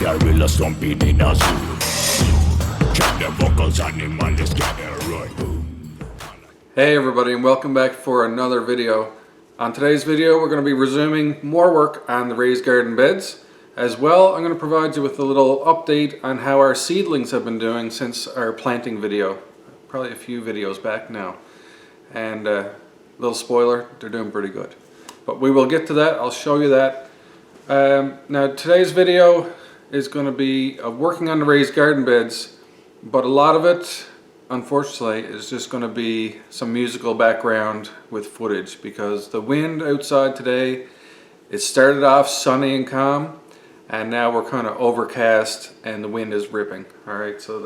gorilla stomping in a zoo. Check the vocals, animal, let's get it right. Boom. Hey everybody, and welcome back for another video. On today's video we're going to be resuming more work on the raised garden beds. As well, I'm going to provide you with a little update on how our seedlings have been doing since our planting video. Probably a few videos back now. And little spoiler, they're doing pretty good. But we will get to that, I'll show you that. Now today's video is going to be working on the raised garden beds, but a lot of it unfortunately is just going to be some musical background with footage because the wind outside today, it started off sunny and calm and now we're kind of overcast and the wind is ripping. Alright, so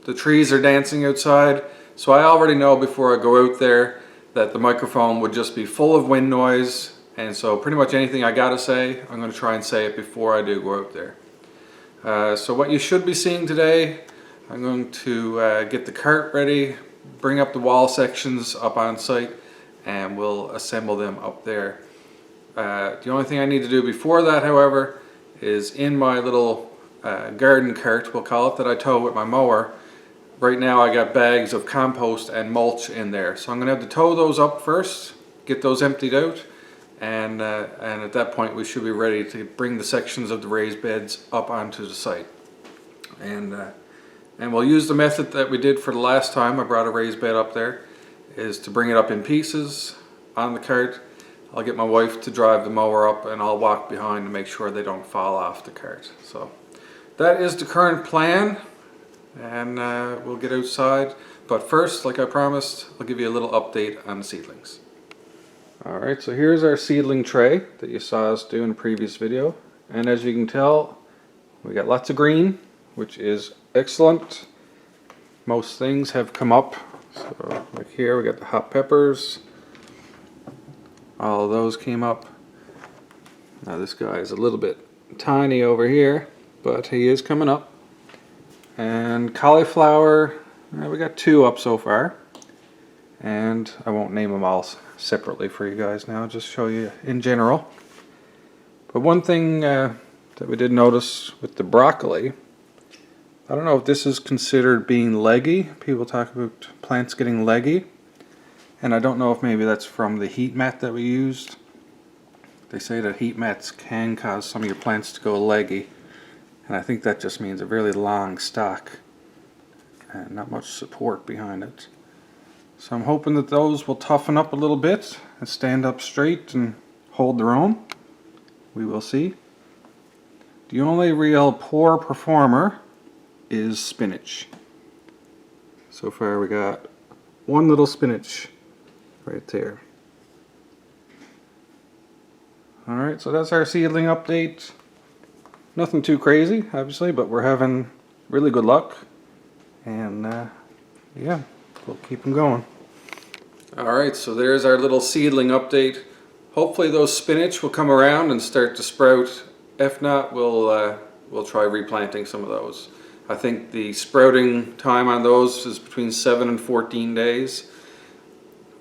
the trees are dancing outside, so I already know before I go out there that the microphone would just be full of wind noise, and so pretty much anything I gotta say, I'm going to try and say it before I do go out there. So what you should be seeing today, I'm going to get the cart ready, bring up the wall sections up on site, and we'll assemble them up there. The only thing I need to do before that, however, is in my little garden cart, we'll call it, that I tow with my mower. Right now I got bags of compost and mulch in there, so I'm going to have to tow those up first, get those emptied out, and at that point we should be ready to bring the sections of the raised beds up onto the site. And we'll use the method that we did for the last time I brought a raised bed up there, is to bring it up in pieces on the cart. I'll get my wife to drive the mower up and I'll walk behind to make sure they don't fall off the cart. So that is the current plan, and we'll get outside. But first, like I promised, I'll give you a little update on the seedlings. Alright, so here's our seedling tray that you saw us do in a previous video. And as you can tell, we got lots of green, which is excellent. Most things have come up. So like here we got the hot peppers. All of those came up. Now this guy is a little bit tiny over here, but he is coming up. And cauliflower, we got 2 up so far. And I won't name them all separately for you guys now, just show you in general. But one thing that we did notice with the broccoli, I don't know if this is considered being leggy. People talk about plants getting leggy, and I don't know if maybe that's from the heat mat that we used. They say that heat mats can cause some of your plants to go leggy, and I think that just means a really long stalk and not much support behind it. So I'm hoping that those will toughen up a little bit and stand up straight and hold their own. We will see. The only real poor performer is spinach. So far we got one little spinach right there. Alright, so that's our seedling update. Nothing too crazy, obviously, but we're having really good luck. And yeah, we'll keep them going. Alright, so there's our little seedling update. Hopefully those spinach will come around and start to sprout. If not, we'll try replanting some of those. I think the sprouting time on those is between 7 and 14 days.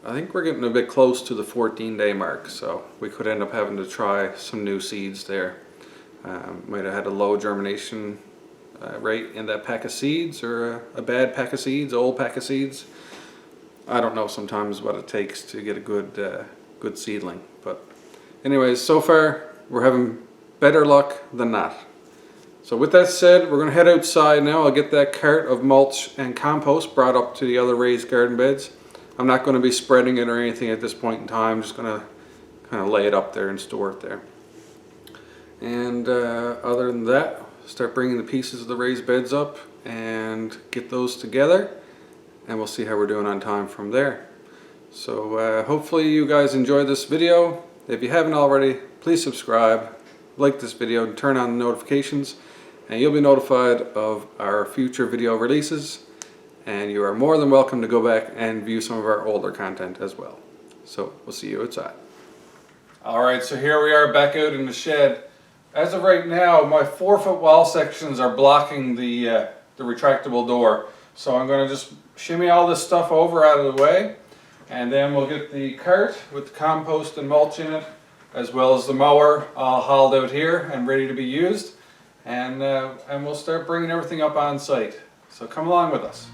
I think we're getting a bit close to the 14-day mark, so we could end up having to try some new seeds there. Might have had a low germination rate in that pack of seeds, or a bad pack of seeds, old pack of seeds. I don't know sometimes what it takes to get a good seedling. But anyways, so far we're having better luck than not. So with that said, we're going to head outside now. I'll get that cart of mulch and compost brought up to the other raised garden beds. I'm not going to be spreading it or anything at this point in time. I'm just going to kind of lay it up there and store it there. And other than that, start bringing the pieces of the raised beds up and get those together, and we'll see how we're doing on time from there. So hopefully you guys enjoyed this video. If you haven't already, please subscribe, like this video, and turn on the notifications, and you'll be notified of our future video releases. And you are more than welcome to go back and view some of our older content as well. So we'll see you outside. Alright, so here we are back out in the shed. As of right now, my 4-foot wall sections are blocking the retractable door. So I'm going to just shimmy all this stuff over out of the way, and then we'll get the cart with the compost and mulch in it, as well as the mower all hauled out here and ready to be used. and we'll start bringing everything up on site. So come along with us.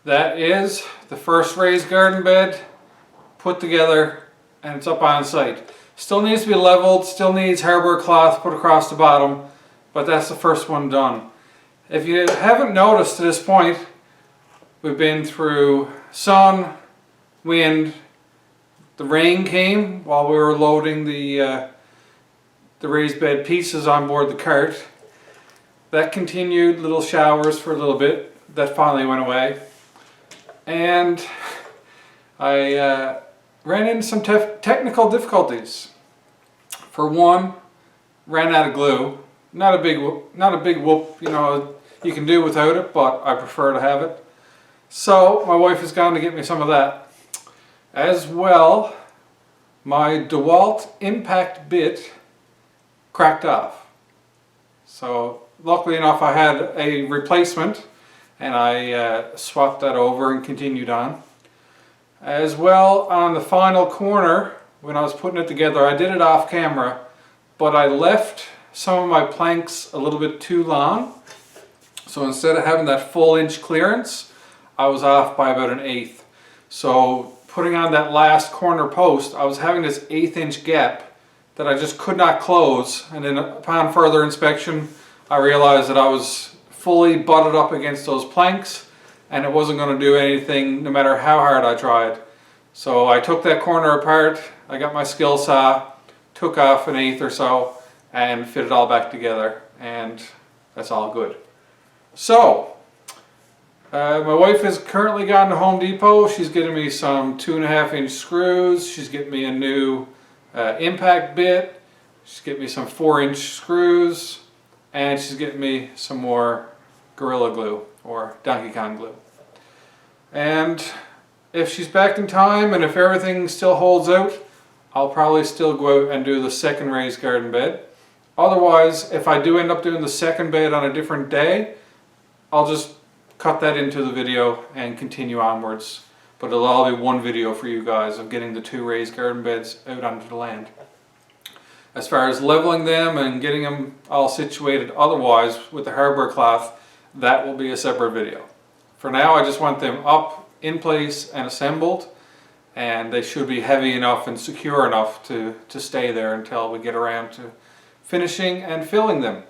that is the first raised garden bed put together, and it's up on site. Still needs to be leveled, still needs hardware cloth put across the bottom, but that's the first one done. If you haven't noticed to this point, we've been through sun, wind, the rain came while we were loading the raised bed pieces on board the cart. That continued, little showers for a little bit, that finally went away. And I ran into some technical difficulties. For one, ran out of glue. Not a big whoop, you know, you can do without it, but I prefer to have it. So my wife has gone to get me some of that. As well, my DeWalt impact bit cracked off. So luckily enough, I had a replacement, and I swapped that over and continued on. As well, on the final corner, when I was putting it together, I did it off camera, but I left some of my planks a little bit too long. So instead of having that full inch clearance, I was off by about 1/8. So putting on that last corner post, I was having this 1/8 inch gap that I just could not close, and then upon further inspection I realized that I was fully butted up against those planks and it wasn't going to do anything no matter how hard I tried. So I took that corner apart, I got my skill saw, took off 1/8 or so and fit it all back together, and that's all good. So my wife has currently gone to Home Depot. She's getting me some 2.5 inch screws. She's getting me a new impact bit. She's getting me some 4 inch screws, and she's getting me some more Gorilla Glue or Donkey Kong glue. And if she's back in time and if everything still holds out, I'll probably still go out and do the second raised garden bed. Otherwise, if I do end up doing the second bed on a different day, I'll just cut that into the video and continue onwards. But it'll all be one video for you guys of getting the 2 raised garden beds out onto the land. As far as leveling them and getting them all situated otherwise with the hardware cloth, that will be a separate video. For now, I just want them up, in place and assembled, and they should be heavy enough and secure enough to stay there until we get around to finishing and filling them.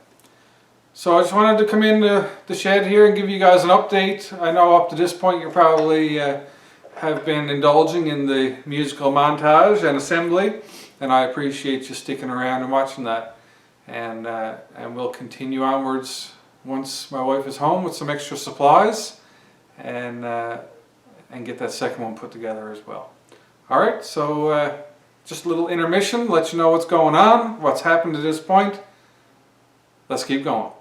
So I just wanted to come into the shed here and give you guys an update. I know up to this point you probably have been indulging in the musical montage and assembly, and I appreciate you sticking around and watching that. And we'll continue onwards once my wife is home with some extra supplies, and get that second one put together as well. Alright, so just a little intermission, let you know what's going on, what's happened to this point. Let's keep going.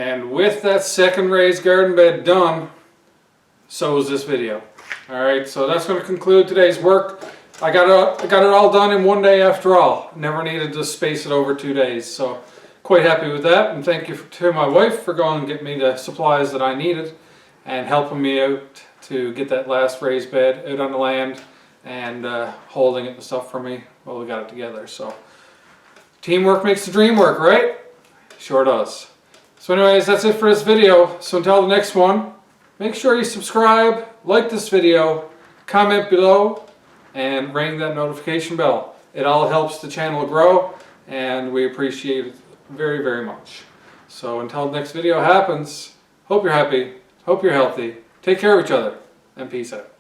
And with that second raised garden bed done, so is this video. Alright, so that's going to conclude today's work. I got it all done in one day after all. Never needed to space it over 2 days, so quite happy with that. And thank you to my wife for going and getting me the supplies that I needed and helping me out to get that last raised bed out on the land and holding it and stuff for me while we got it together. So teamwork makes the dream work, right? Sure does. So anyways, that's it for this video. So until the next one, make sure you subscribe, like this video, comment below, and ring that notification bell. It all helps the channel grow, and we appreciate it very, very much. So until the next video happens, hope you're happy, hope you're healthy, take care of each other, and peace out.